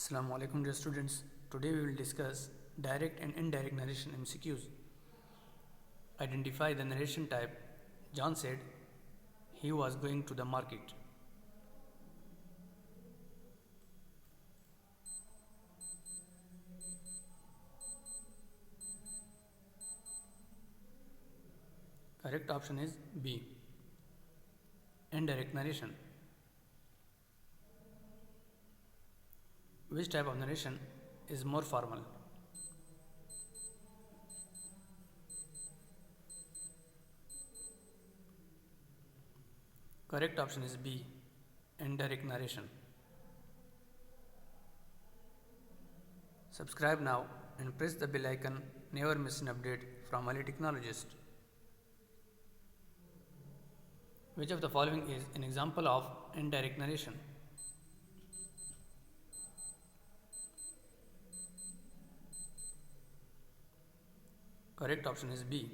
Assalamu alaikum dear students. Today we will discuss direct and indirect narration MCQs. Identify the narration type. John said he was going to the market. Correct option is B. Indirect narration. Which type of narration is more formal? Correct option is B. Indirect narration. Subscribe now and press the bell icon. Never miss an update from a technologist. Which of the following is an example of indirect narration? Correct option is B.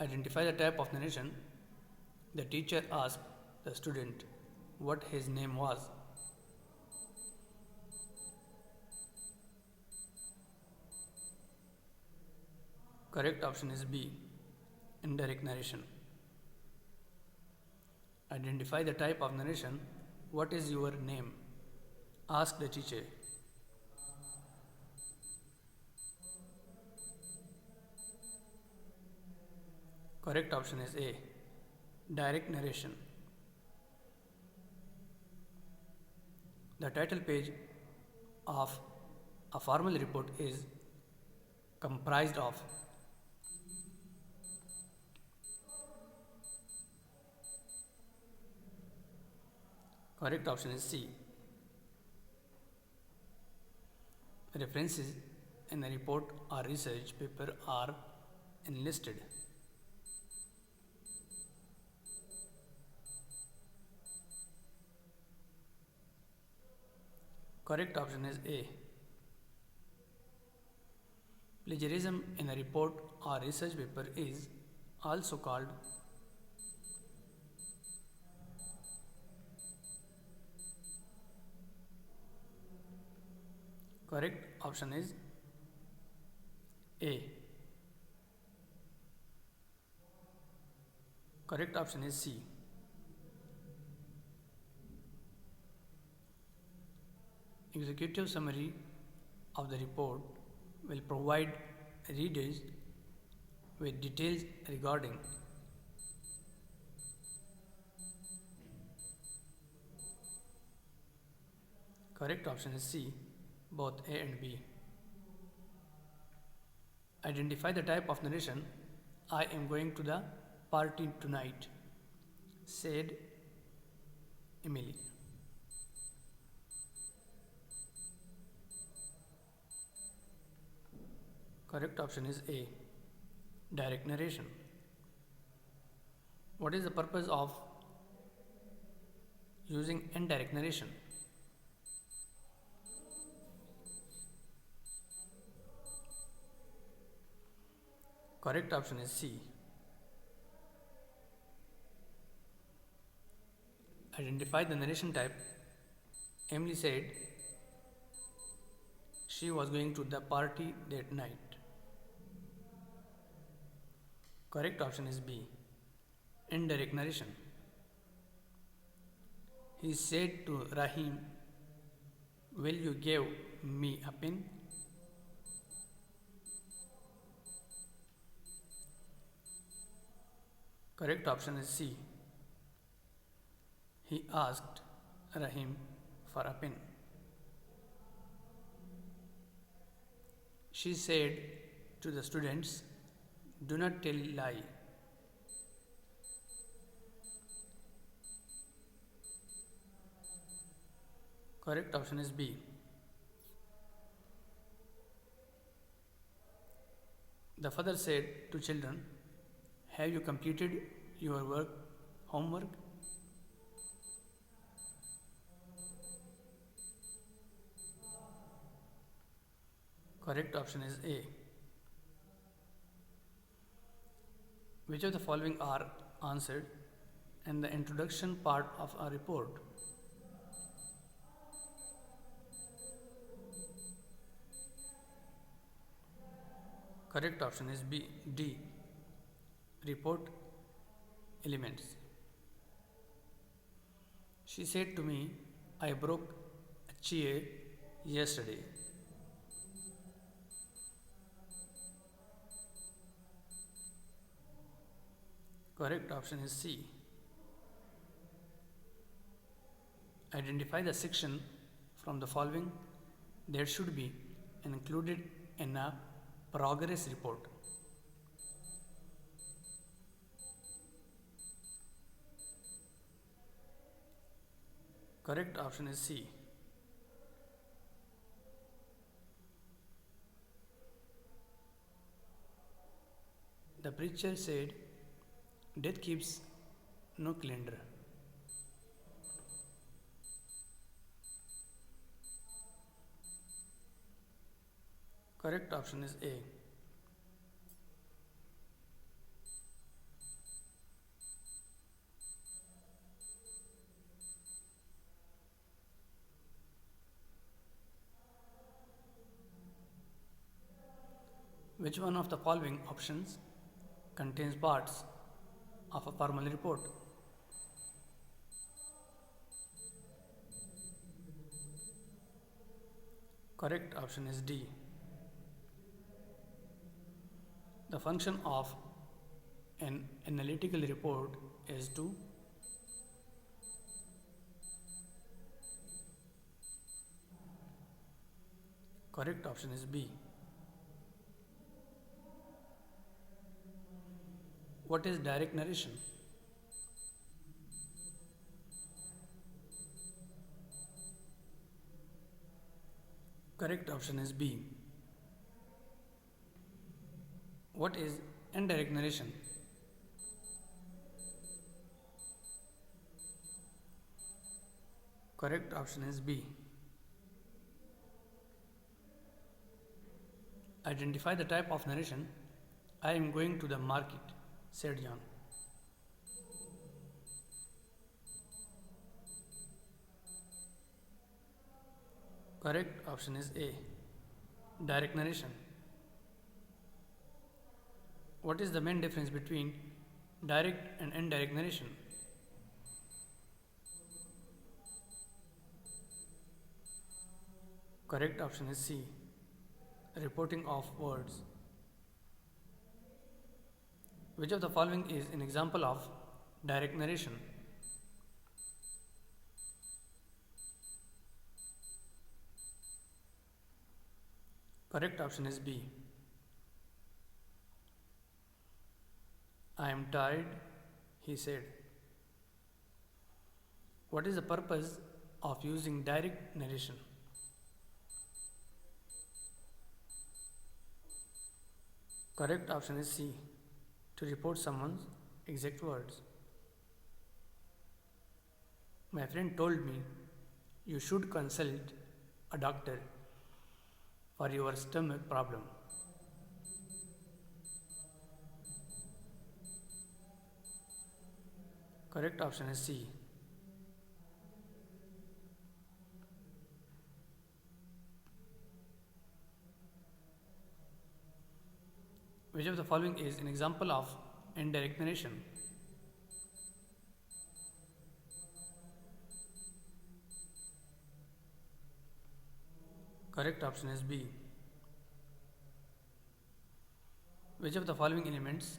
Identify the type of narration. The teacher asked the student what his name was. Correct option is B. Indirect narration. Identify the type of narration. What is your name? Ask the teacher. Correct option is A. Direct narration. The title page of a formal report is comprised of. Correct option is C. References in the report or research paper are enlisted. Correct option is A. Plagiarism in a report or research paper is also called. Correct option is A. Correct option is C. Executive summary of the report will provide readers with details regarding. Correct option is C, both A and B. Identify the type of narration. I am going to the party tonight, said Emily. Correct option is A. Direct narration. What is the purpose of using indirect narration? Correct option is C. Identify the narration type. Emily said she was going to the party that night. Correct option is B. Indirect narration. He said to Rahim, will you give me a pin? Correct option is C. He asked Rahim for a pin. She said to the students, do not tell lie. Correct option is B. The father said to children, have you completed your homework? Correct option is A. Which of the following are answered in the introduction part of a report? Correct option is B. D. Report elements. She said to me, I broke a chair yesterday. Correct option is C. Identify the section from the following that should be included in a progress report. Correct option is C. The preacher said, death keeps no calendar. Correct option is A. Which one of the following options contains parts of a formal report? Correct option is D. The function of an analytical report is to correct option is B. What is direct narration? Correct option is B. What is indirect narration? Correct option is B. Identify the type of narration. I am going to the market, said John. Correct option is A. Direct narration. What is the main difference between direct and indirect narration? Correct option is C. Reporting of words. Which of the following is an example of direct narration? Correct option is B. I am tired, he said. What is the purpose of using direct narration? Correct option is C. To report someone's exact words. My friend told me you should consult a doctor for your stomach problem. Correct option is C. Which of the following is an example of indirect narration? Correct option is B. Which of the following elements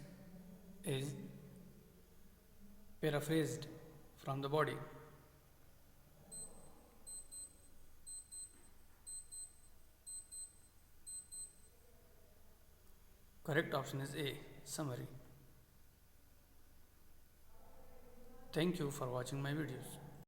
is paraphrased from the body? Correct option is A. Summary. Thank you for watching my videos.